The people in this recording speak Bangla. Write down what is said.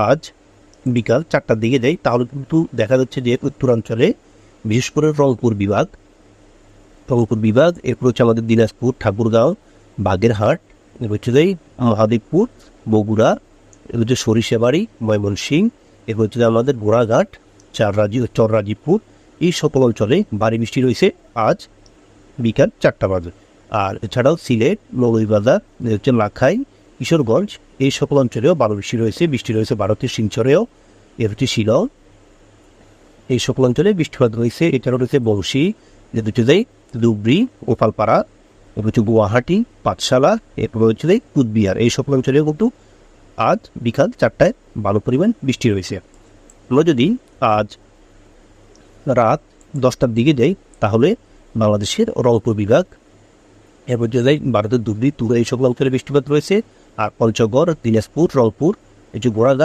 আজ বিকাল 4টার দিকে যাই, তাহলে কিন্তু দেখা যাচ্ছে যে উত্তরাঞ্চলে বিশেষ করে রংপুর বিভাগ, এরপর হচ্ছে আমাদের দিনাজপুর, ঠাকুরগাঁও, বাগেরহাট, এরপর হচ্ছে মহাদেবপুর, বগুড়া, এরপর হচ্ছে সরিষাবাড়ি, ময়মনসিংহ, এরপর হচ্ছে আমাদের ঘোড়াঘাট, চররাজীপুর, এই সকল অঞ্চলে ভারী বৃষ্টি রয়েছে আজ বিকাল 4টা বাজে। আর এছাড়াও সিলেট, মৌলভীবাজার, হচ্ছে লাখাই, কিশোরগঞ্জ, এই সকল অঞ্চলেও ভালো বৃষ্টি রয়েছে ভারতের শিলচরেও, এর হচ্ছে শিলং, এই সকল অঞ্চলে বৃষ্টিপাত রয়েছে। এছাড়াও রয়েছে বংশী, ধুবড়ি, গোপালপাড়া, এরপর হচ্ছে গুয়াহাটি, পাঠশালা, এরপর হচ্ছে কুচবিহার, এই সকল অঞ্চলেও কিন্তু আজ বিকাল 4টায় ভালো পরিমাণ বৃষ্টি রয়েছে। আমরা যদি আজ রাত 10টার দিকে যাই, তাহলে বাংলাদেশের রংপুর বিভাগ, এরপর যে ভারতের ধুবড়ি, তুরা, এই সকল অঞ্চলে বৃষ্টিপাত রয়েছে। আর পঞ্চগড়, দিনাজপুর, রংপুর, এই যে ঘোড়াঘাট,